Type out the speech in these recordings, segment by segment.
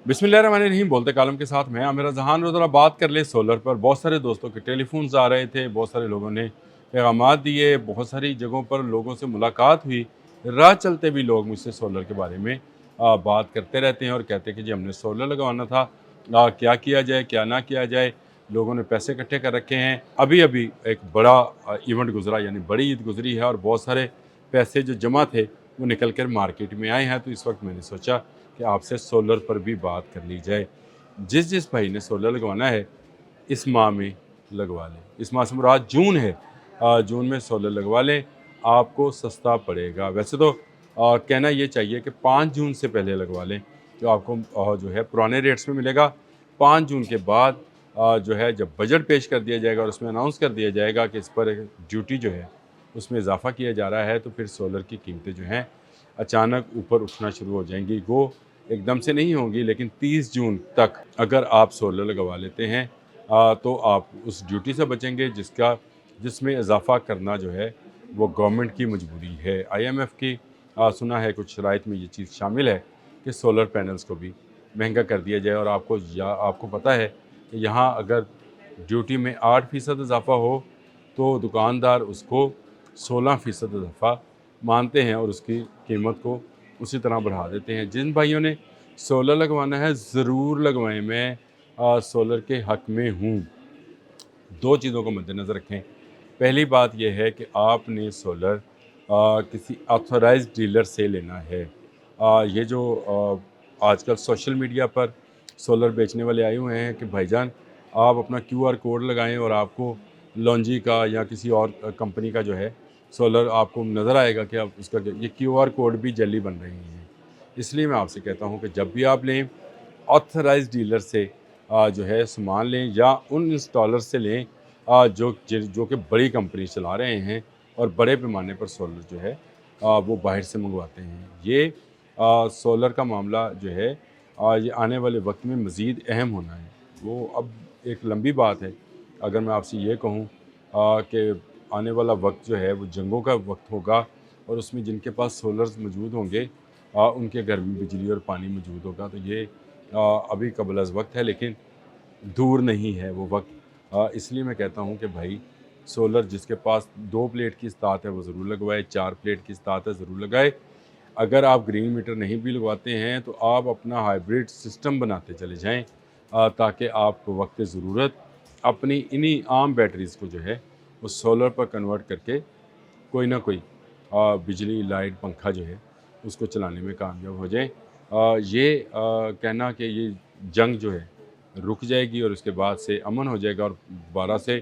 बिस्मिल्लाहिर्रहमानिर्रहीम। बोलते कालम के साथ मैं आमिर जहान। रोज़ाना बात कर ले सोलर पर। बहुत सारे दोस्तों के टेलीफोन्स आ रहे थे, बहुत सारे लोगों ने पैगामात दिए, बहुत सारी जगहों पर लोगों से मुलाकात हुई। राह चलते भी लोग मुझसे सोलर के बारे में बात करते रहते हैं और कहते हैं कि जी हमने सोलर लगवाना था, क्या किया जाए क्या ना किया जाए। लोगों ने पैसे इकट्ठे कर रखे हैं। अभी अभी एक बड़ा इवेंट गुजरा, यानी बड़ी ईद गुजरी है और बहुत सारे पैसे जो जमा थे वो निकल कर मार्केट में आए हैं। तो इस वक्त मैंने सोचा कि आपसे सोलर पर भी बात कर ली जाए। जिस जिस भाई ने सोलर लगवाना है इस माह में लगवा लें। इस माह से मुराद जून है। जून में सोलर लगवा लें, आपको सस्ता पड़ेगा। वैसे तो कहना ये चाहिए कि 5 जून से पहले लगवा लें, जो आपको जो है पुराने रेट्स में मिलेगा। 5 जून के बाद जो है जब बजट पेश कर दिया जाएगा और उसमें अनाउंस कर दिया जाएगा कि इस पर ड्यूटी जो है उसमें इजाफा किया जा रहा है, तो फिर सोलर की कीमतें जो हैं अचानक ऊपर उठना शुरू हो जाएंगी। वो एकदम से नहीं होंगी, लेकिन 30 जून तक अगर आप सोलर लगवा लेते हैं तो आप उस ड्यूटी से बचेंगे जिसमें इजाफा करना जो है वो गवर्नमेंट की मजबूरी है। IMF की सुना है कुछ शराइत में ये चीज़ शामिल है कि सोलर पैनल्स को भी महंगा कर दिया जाए। और आपको पता है कि यहाँ अगर ड्यूटी में 8% इजाफा हो तो दुकानदार उसको 16% इजाफा मानते हैं और उसकी कीमत को उसी तरह बढ़ा देते हैं। जिन भाइयों ने सोलर लगवाना है ज़रूर लगवाएं। मैं सोलर के हक़ में हूँ। 2 चीज़ों को मद्देनज़र रखें। पहली बात यह है कि आपने सोलर किसी ऑथराइज्ड डीलर से लेना है। ये जो आजकल सोशल मीडिया पर सोलर बेचने वाले आए हुए हैं कि भाईजान आप अपना QR कोड लगाएं और आपको लॉन्जी का या किसी और कंपनी का जो है सोलर आपको नज़र आएगा कि आप उसका ये QR कोड भी जल्दी बन रही हैं। इसलिए मैं आपसे कहता हूँ कि जब भी आप लें ऑथराइज्ड डीलर से जो है सामान लें या उन इंस्टॉलर से लें जो कि बड़ी कंपनी चला रहे हैं और बड़े पैमाने पर सोलर जो है वो बाहर से मंगवाते हैं। ये सोलर का मामला जो है ये आने वाले वक्त में मज़ीद अहम होना है। वो अब एक लंबी बात है। अगर मैं आपसे ये कहूँ कि आने वाला वक्त जो है वो जंगों का वक्त होगा और उसमें जिनके पास सोलर्स मौजूद होंगे उनके घर में बिजली और पानी मौजूद होगा। तो ये अभी कबल अज़ वक्त है, लेकिन दूर नहीं है वो वक्त। इसलिए मैं कहता हूँ कि भाई सोलर जिसके पास 2 प्लेट की इस्तात है वो ज़रूर लगवाए, 4 प्लेट की इस्तात है ज़रूर लगाए। अगर आप ग्रीन मीटर नहीं भी लगवाते हैं तो आप अपना हाइब्रिड सिस्टम बनाते चले जाएं ताकि आप वक्त ज़रूरत अपनी इन्हीं आम बैटरीज़ को जो है वो सोलर पर कन्वर्ट करके कोई ना कोई बिजली लाइट पंखा जो है उसको चलाने में कामयाब हो जाएं। ये कहना कि ये जंग जो है रुक जाएगी और उसके बाद से अमन हो जाएगा और दोबारा से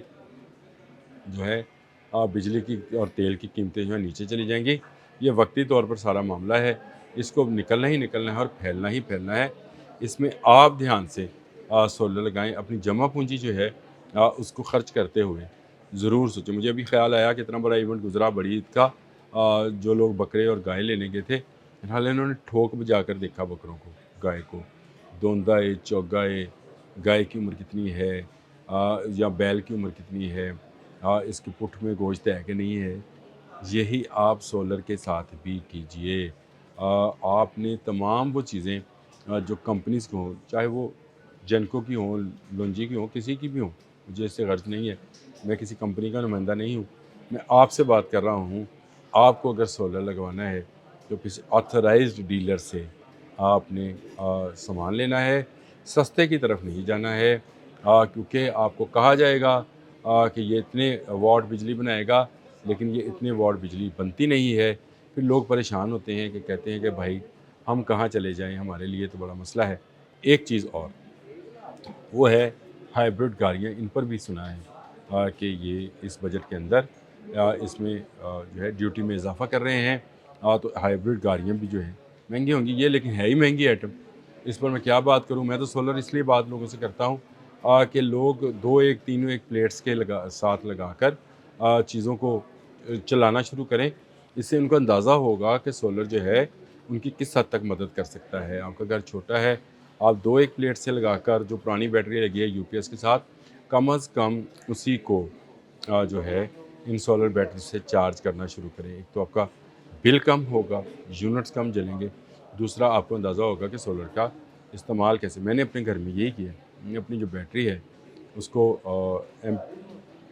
जो है बिजली की और तेल की कीमतें जो है नीचे चली जाएंगी, ये वक्ती तौर पर सारा मामला है। इसको निकलना ही निकलना है और फैलना ही फैलना है। इसमें आप ध्यान से सोलर लगाएं। अपनी जमा पूंजी जो है उसको खर्च करते हुए ज़रूर सोचें। मुझे अभी ख्याल आया कि इतना बड़ा इवेंट गुजरा बड़ी ईद का, जो लोग बकरे और गाय लेने गए थे, फिलहाल इन्होंने ठोक बजा कर देखा बकरों को, गाय को, दोंदाए चौगाए, गाय की उम्र कितनी है या बैल की उम्र कितनी है, इसकी पुठ में गोश्त है कि नहीं है। यही आप सोलर के साथ भी कीजिए। आपने तमाम वो चीज़ें जो कंपनीज़ की हों, चाहे वो जेनको की हों, लॉन्जी की हों, किसी की भी हों, मुझे इससे गर्ज नहीं है। मैं किसी कंपनी का नुमाइंदा नहीं हूँ। मैं आपसे बात कर रहा हूँ। आपको अगर सोलर लगवाना है तो किसी ऑथराइज्ड डीलर से आपने सामान लेना है। सस्ते की तरफ नहीं जाना है क्योंकि आपको कहा जाएगा कि ये इतने वाट बिजली बनाएगा, लेकिन ये इतने वाट बिजली बनती नहीं है। फिर लोग परेशान होते हैं कि कहते हैं कि भाई हम कहाँ चले जाएं, हमारे लिए तो बड़ा मसला है। एक चीज़ और वो है हाइब्रिड गाड़ियाँ। इन पर भी सुना है कि ये इस बजट के अंदर इसमें जो है ड्यूटी में इजाफा कर रहे हैं। तो हाइब्रिड गाड़ियाँ भी जो हैं महंगी होंगी, ये लेकिन है ही महंगी आइटम। इस पर मैं क्या बात करूँ। मैं तो सोलर इसलिए बात लोगों से करता हूँ कि लोग 2-1 3-1 प्लेट्स के साथ लगाकर चीज़ों को चलाना शुरू करें। इससे उनको अंदाज़ा होगा कि सोलर जो है उनकी किस हद तक मदद कर सकता है। आपका घर छोटा है, आप 2-1 प्लेट से लगाकर जो पुरानी बैटरी लगी है UPS के साथ, कम से कम उसी को जो है इन सोलर बैटरी से चार्ज करना शुरू करें। एक तो आपका बिल कम होगा, यूनिट्स कम जलेंगे, दूसरा आपको अंदाज़ा होगा कि सोलर का इस्तेमाल कैसे, मैंने अपने घर में यही किया है। मैंने अपनी जो बैटरी है उसको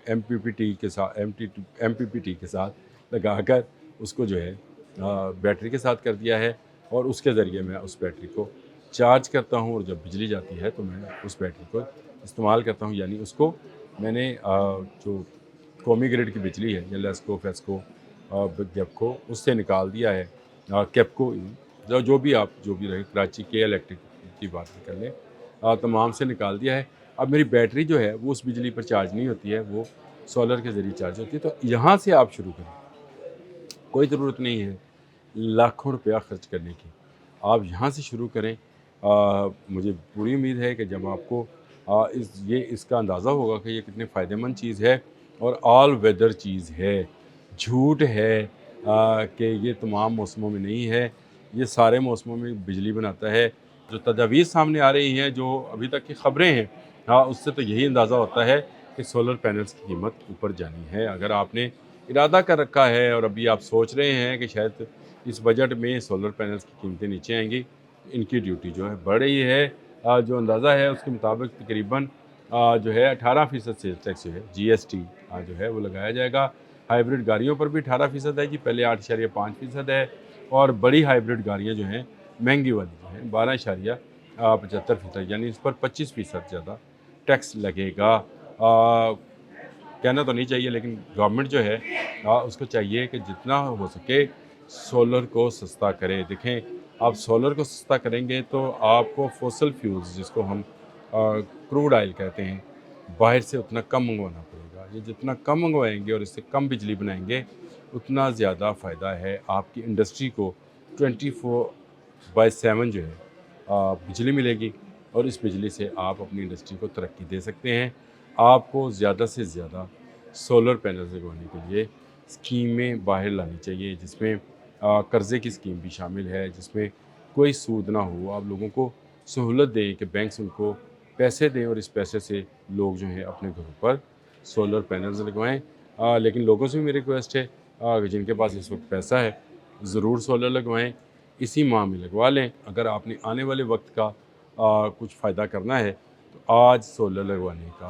एमपीपीटी के साथ एमपीपीटी के साथ लगाकर उसको जो है बैटरी के साथ कर दिया है, और उसके ज़रिए मैं उस बैटरी को चार्ज करता हूँ, और जब बिजली जाती है तो मैं उस बैटरी को इस्तेमाल करता हूँ। यानी उसको मैंने जो कौमी ग्रिड की बिजली है या लेस्को फेस्को गेपको उससे निकाल दिया है, केपको जो भी रहे, कराची के इलेक्ट्रिक की बात नहीं कर लें, तमाम से निकाल दिया है। अब मेरी बैटरी जो है वो उस बिजली पर चार्ज नहीं होती है, वो सोलर के ज़रिए चार्ज होती है। तो यहाँ से आप शुरू करें, कोई ज़रूरत नहीं है लाखों रुपया खर्च करने की, आप यहाँ से शुरू करें। मुझे पूरी उम्मीद है कि जब आपको इसका अंदाज़ा होगा कि ये कितनी फ़ायदेमंद चीज़ है और ऑल वेदर चीज़ है। झूठ है कि ये तमाम मौसमों में नहीं है, ये सारे मौसमों में बिजली बनाता है। जो तजावीज़ सामने आ रही हैं, जो अभी तक की ख़बरें हैं, उससे तो यही अंदाज़ा होता है कि सोलर पैनल्स की कीमत ऊपर जानी है। अगर आपने इरादा कर रखा है और अभी आप सोच रहे हैं कि शायद इस बजट में सोलर पैनल्स की कीमतें नीचे आएंगी, इनकी ड्यूटी जो है बढ़ रही है। जो अंदाज़ा है उसके मुताबिक तकरीबन जो है 18% सेल्स टैक्स जो है जीएसटी जो है वो लगाया जाएगा। हाइब्रिड गाड़ियों पर भी 18% है जी, पहले 8.5% है, और बड़ी हाइब्रिड गाड़ियाँ जो हैं महंगी वाली जो हैं 12.75%, यानी इस पर 25% ज़्यादा टैक्स लगेगा। कहना तो नहीं चाहिए, लेकिन गवर्नमेंट जो है उसको चाहिए कि जितना हो सके सोलर को सस्ता करे। देखें, आप सोलर को सस्ता करेंगे तो आपको फॉसिल फ्यूल्स, जिसको हम क्रूड ऑयल कहते हैं, बाहर से उतना कम मंगवाना पड़ेगा। ये जितना कम मंगवाएंगे और इससे कम बिजली बनाएंगे, उतना ज़्यादा फ़ायदा है आपकी इंडस्ट्री को। 24/7 जो है बिजली मिलेगी, और इस बिजली से आप अपनी इंडस्ट्री को तरक्की दे सकते हैं। आपको ज़्यादा से ज़्यादा सोलर पैनल लगवाने के लिए स्कीमें बाहर लानी चाहिए, जिसमें कर्ज़े की स्कीम भी शामिल है, जिसमें कोई सूद ना हो। आप लोगों को सहूलत दें कि बैंक्स उनको पैसे दें, और इस पैसे से लोग जो हैं अपने घरों पर सोलर पैनल्स लगवाएं। लेकिन लोगों से भी मेरी रिक्वेस्ट है कि जिनके पास इस वक्त पैसा है, ज़रूर सोलर लगवाएं, इसी माह में लगवा लें। अगर आपने आने वाले वक्त का कुछ फ़ायदा करना है तो आज सोलर लगवाने का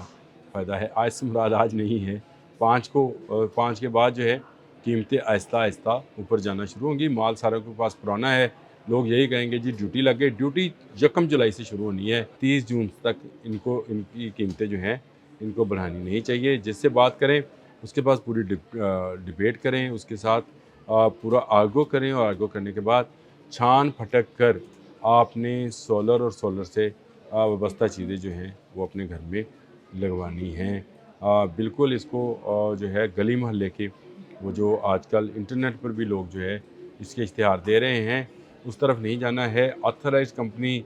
फ़ायदा है। आज से मुराद आज नहीं है, 5 के बाद जो है कीमतें आहिस्ता आहिस्ता ऊपर जाना शुरू होंगी। माल सारों के पास पुराना है, लोग यही कहेंगे जी ड्यूटी लग गई। ड्यूटी 1 जुलाई से शुरू होनी है, 30 जून तक इनकी कीमतें जो हैं इनको बढ़ानी नहीं चाहिए। जिससे बात करें उसके पास पूरी डिबेट करें, उसके साथ पूरा आर्गो करें, और आर्गो करने के बाद छान फटक कर आपने सोलर और सोलर से वाबस्ता चीज़ें जो हैं वो अपने घर में लगवानी हैं। बिल्कुल इसको जो है गली मोहल्ले के, वो जो आजकल इंटरनेट पर भी लोग जो है इसके इश्तिहार दे रहे हैं, उस तरफ नहीं जाना है। ऑथराइज़ कंपनी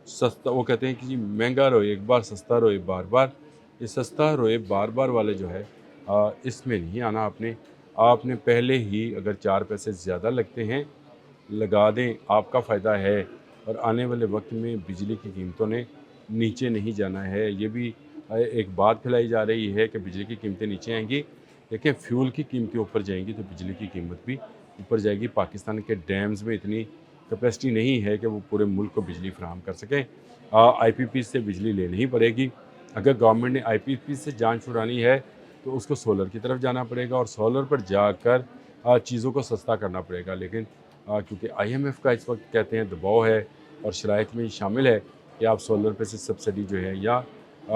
सस्ता, वो कहते हैं कि जी महंगा रोए एक बार, सस्ता रोए बार बार। ये सस्ता रोए बार बार वाले जो है इसमें नहीं आना आपने। आपने पहले ही अगर 4 पैसे ज़्यादा लगते हैं लगा दें, आपका फ़ायदा है। और आने वाले वक्त में बिजली की कीमतों ने नीचे नहीं जाना है। ये भी एक बात फैलाई जा रही है कि बिजली की कीमतें नीचे आएंगी। देखिए, फ्यूल की कीमतें ऊपर जाएंगी तो बिजली की कीमत भी ऊपर जाएगी। पाकिस्तान के डैम्स में इतनी कैपेसिटी नहीं है कि वो पूरे मुल्क को बिजली फराहम कर सकें। आईपीपी से बिजली लेनी ही पड़ेगी। अगर गवर्नमेंट ने आईपीपी से जान छुड़ानी है तो उसको सोलर की तरफ जाना पड़ेगा, और सोलर पर जाकर चीज़ों को सस्ता करना पड़ेगा। लेकिन क्योंकि आईएमएफ का इस वक्त कहते हैं दबाव है, और शराइत में शामिल है कि आप सोलर पे से सब्सिडी जो है या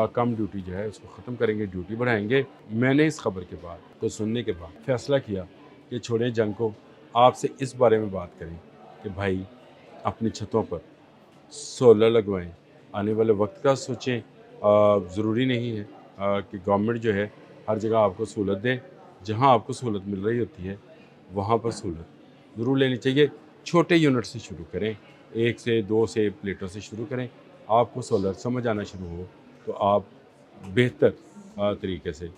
कम ड्यूटी जो है उसको ख़त्म करेंगे, ड्यूटी बढ़ाएंगे। मैंने इस खबर के बाद को सुनने के बाद फ़ैसला किया कि छोड़ें जंग को, आपसे इस बारे में बात करें कि भाई अपनी छतों पर सोलर लगवाएं। आने वाले वक्त का सोचें। ज़रूरी नहीं है कि गवर्नमेंट जो है हर जगह आपको सहूलत दे। जहाँ आपको सहूलत मिल रही होती है वहाँ पर सहूलत ज़रूर लेनी चाहिए। छोटे यूनिट से शुरू करें, 1 से 2 से प्लेटों से शुरू करें। आपको सोलर समझ आना शुरू हो तो आप बेहतर तरीके से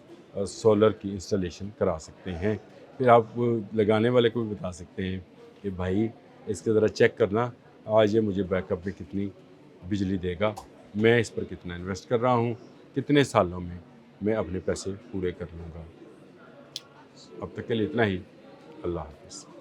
सोलर की इंस्टॉलेशन करा सकते हैं। फिर आप लगाने वाले को भी बता सकते हैं कि भाई इसके ज़रा चेक करना, आज ये मुझे बैकअप में कितनी बिजली देगा, मैं इस पर कितना इन्वेस्ट कर रहा हूँ, कितने सालों में मैं अपने पैसे पूरे कर लूँगा। अब तक के लिए इतना ही। अल्लाह हाफ़िज़।